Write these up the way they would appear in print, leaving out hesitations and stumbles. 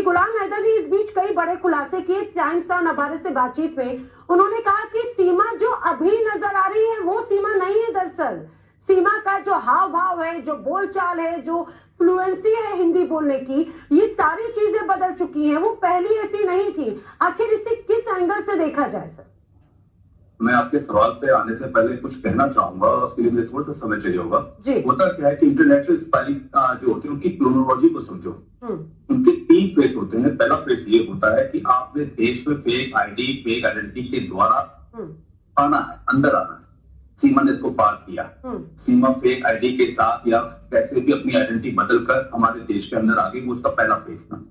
गुलाम हैदर ने इस बीच कई बड़े खुलासे किए। टाइम्स ऑफ भारत से बातचीत में उन्होंने कहा कि सीमा जो अभी नजर आ रही है वो सीमा नहीं है। दरअसल सीमा का जो हाव भाव है, जो बोलचाल है, जो फ्लुएंसी है हिंदी बोलने की, ये सारी चीजें बदल चुकी हैं, वो पहली ऐसी नहीं थी। आखिर इसे किस एंगल से देखा जाए सर? मैं आपके सवाल पे आने से पहले कुछ कहना चाहूंगा, उसके लिए मुझे थोड़ा सा समय चाहिए होगा। होता क्या है कि इंटरनेशनल स्पाई जो होते हैं उनकी क्रोनोलॉजी को समझो। उनके 3 फेस होते हैं। पहला फेस ये होता है कि आपने देश में फेक आईडी, फेक आइडेंटिटी के द्वारा आना है, अंदर आना है। सीमा ने इसको पार किया। सीमा फेक आईडी के साथ या कैसे भी अपनी आइडेंटिटी बदलकर हमारे देश के अंदर आ गई, वो उसका पहला फेस था।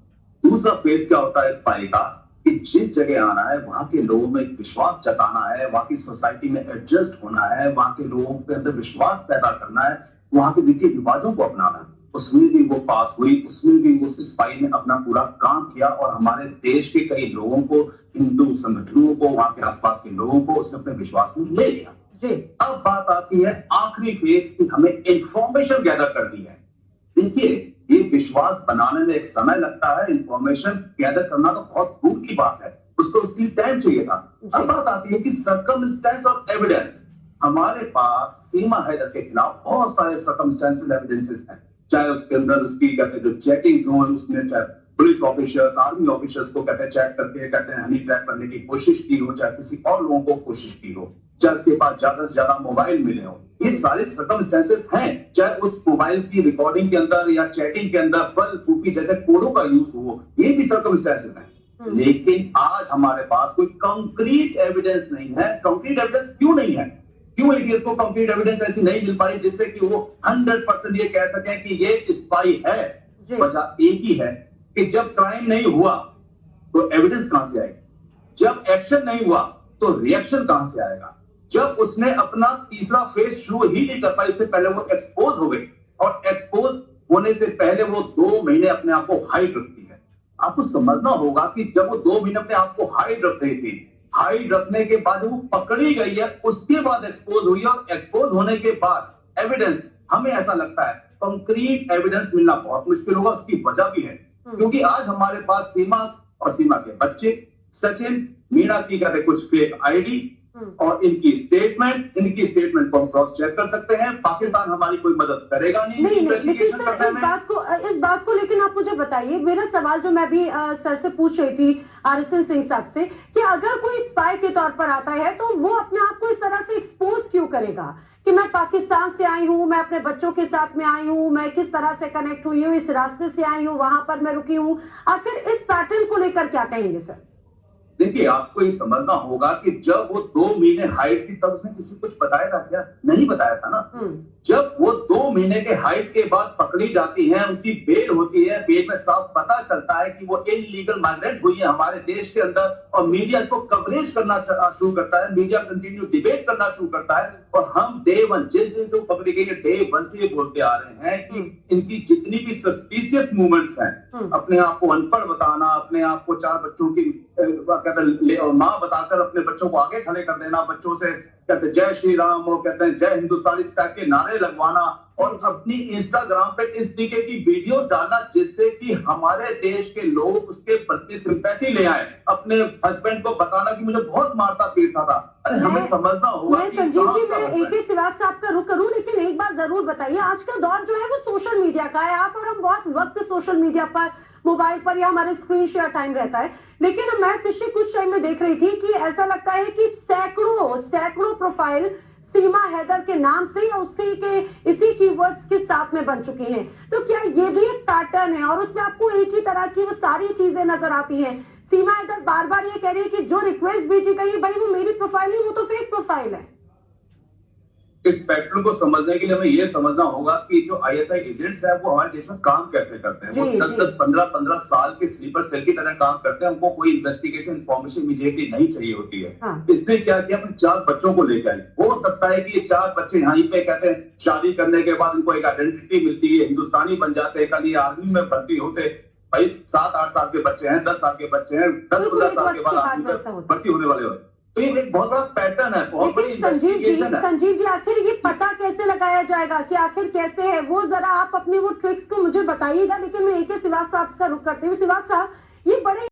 दूसरा फेस क्या होता है स्पाई का, कि जिस जगह आना है वहां के लोगों में विश्वास जताना है, वहां की सोसाइटी में एडजस्ट होना है, वहां के लोगों के अंदर विश्वास पैदा करना है, वहां के रीति रिवाजों को अपनाना है। उसमें भी वो पास हुई, उसमें भी उस स्पाई ने अपना पूरा काम किया और हमारे देश के कई लोगों को, हिंदू संगठनों को, वहां के आसपास के लोगों को उसने अपने विश्वास में ले लिया। अब बात आती है आखिरी फेस की, हमें इंफॉर्मेशन गैदर करनी है। देखिए, ये विश्वास बनाने में एक समय लगता है, इंफॉर्मेशन गैदर करना तो बहुत दूर की बात है, उसको उसके लिए टाइम चाहिए था। अब बात आती है कि सर्कमस्टेंस और एविडेंस। हमारे पास सीमा हैदर के खिलाफ बहुत सारे सर्कमस्टेंशियल एविडेंसेस हैं, चाहे उसके अंदर उसकी कहते हैं जो चैटिंग्स हो, उसने चाहे पुलिस ऑफिसर्स, आर्मी ऑफिसर्स को कहते हैं चैट करके कहते हैं हनी ट्रैप करने की कोशिश की हो, चाहे किसी और लोगों को कोशिश की हो, चाहे उसके पास ज्यादा से ज्यादा मोबाइल मिले हो, ये सारे सर्कमस्टेंसेस हैं। चाहे उस मोबाइल की रिकॉर्डिंग के अंदर या चैटिंग के अंदर फल फूफी जैसे कोडों का यूज हो, ये भी सर्कमस्टेंसेस हैं। लेकिन आज हमारे पास कोई कंक्रीट एविडेंस नहीं है। कंक्रीट एविडेंस क्यों नहीं है? क्यों एटीएस को कंक्रीट एविडेंस ऐसी नहीं मिल पाई जिससे कि वो 100% ये कह सकें कि ये स्पाई है? वजह एक ही है कि जब क्राइम नहीं हुआ तो एविडेंस कहां से आएगी, जब एक्शन नहीं हुआ तो रिएक्शन कहां से आएगा, जब उसने अपना तीसरा फेस शुरू ही नहीं कर पाई, उससे पहले वो एक्सपोज हो गई और एक्सपोज होने से पहले वो 2 महीने अपने आप को हाइड रखती है। आपको समझना होगा कि जब वो 2 महीने अपने आप को हाइड रख रही थी, हाइड रखने के बाद वो पकड़ी गई है, उसके बाद एक्सपोज हुई है और एक्सपोज होने के बाद एविडेंस, हमें ऐसा लगता है कंक्रीट एविडेंस मिलना बहुत मुश्किल होगा। उसकी वजह भी है क्योंकि आज हमारे पास सीमा और सीमा के बच्चे, सचिन, मीणा की कहते कुछ फेक आईडी और इनकी स्टेटमेंट को हम क्रॉस चेक कर सकते हैं। पाकिस्तान हमारी कोई मदद करेगा नहीं। लेकिन सर इस बात को लेकिन आप मुझे बताइए, मेरा सवाल जो मैं भी सर से पूछ रही थी आरएसएन सिंह साहब से, कि अगर कोई स्पाई के तौर पर आता है तो वो अपने आप को इस तरह से एक्सपोज क्यों करेगा कि मैं पाकिस्तान से आई हूँ, मैं अपने बच्चों के साथ में आई हूँ, मैं किस तरह से कनेक्ट हुई हूँ, इस रास्ते से आई हूँ, वहां पर मैं रुकी हूँ। आखिर इस पैटर्न को लेकर क्या कहेंगे सर? देखिए, आपको ये समझना होगा कि जब वो 2 महीने हाइड थी तब उसने किसी कुछ बताया था क्या? नहीं बताया था ना। जब वो 2 महीने के हाइड के बाद पकड़ी जाती है, उनकी बेल होती है, बेल में साफ पता चलता है कि वो इनलीगल माइग्रेंट हुई है हमारे देश के अंदर और मीडिया इसको कवरेज करना शुरू करता है, मीडिया कंटिन्यू डिबेट करना शुरू करता है और हम डे 1 जिस दिन से वो पकड़ी गई है डे 1 से ये बोलते आ रहे हैं कि इनकी जितनी भी सस्पिशियस मूवमेंट्स हैं, अपने आप को अनपढ़ बताना, अपने आप को 4 बच्चों की माँ बताकर अपने बच्चों को आगे खड़े कर देना, बच्चों से कहते जय श्री राम और कहते हैं जय हिंदुस्तान, इस टाइप के नारे लगवाना और अपनी इंस्टाग्राम पे इस तरीके की वीडियोस डालना जिससे कि हमारे देश के लोग उसके प्रति सिंपैथी ले आए, अपने हस्बैंड को बताना कि मुझे बहुत मारता पीटता था। अरे हमें समझना होगा। मैं संजीव जी, मैं AK सिवाज साहब का रुख करूं, लेकिन एक बात जरूर बताइए, आज का दौर जो है वो सोशल मीडिया का है। आप और हम बहुत वक्त सोशल मीडिया पर, मोबाइल पर या हमारे स्क्रीन शेयर टाइम रहता है, लेकिन मैं पिछले कुछ टाइम में देख रही थी कि ऐसा लगता है कि सैकड़ों प्रोफाइल सीमा हैदर के नाम से या उसके के इसी कीवर्ड्स के साथ में बन चुकी हैं। तो क्या ये भी एक पैटर्न है और उसमें आपको एक ही तरह की वो सारी चीजें नजर आती हैं? सीमा हैदर बार बार ये कह रही है कि जो रिक्वेस्ट भेजी गई भाई वो मेरी प्रोफाइल नहीं, वो तो फेक प्रोफाइल है। इस पैटर्न को समझने के लिए हमें यह समझना होगा कि जो आईएसआई एजेंट्स हैं वो हमारे देश में काम कैसे करते हैं। वो 10-10, 15-15 साल के स्लीपर सेल की तरह काम करते हैं। उनको कोई इन्वेस्टिगेशन इन्फॉर्मेशन इमीडिएटली नहीं चाहिए होती है। इसने क्या किया, अपने 4 बच्चों को लेकर आई। हो सकता है कि ये 4 बच्चे यहाँ पे कहते हैं शादी करने के बाद उनको एक आइडेंटिटी मिलती है, हिंदुस्तानी बन जाते हैं, कल ये आर्मी में भर्ती होते। भाई 7-8 साल के बच्चे हैं, 10 साल के बच्चे हैं, 10-15 साल के बाद आर्मी में भर्ती होने वाले हो। तो ये एक बहुत बड़ा पैटर्न है, बहुत बड़ी लेकिन इन्वेस्टिगेशन है। संजीव जी आखिर ये पता कैसे लगाया जाएगा कि आखिर कैसे है वो, जरा आप अपनी वो ट्रिक्स को मुझे बताइएगा। लेकिन मैं AK सिवाच साहब का रुख करती हूँ। सिवाच साहब, ये बड़े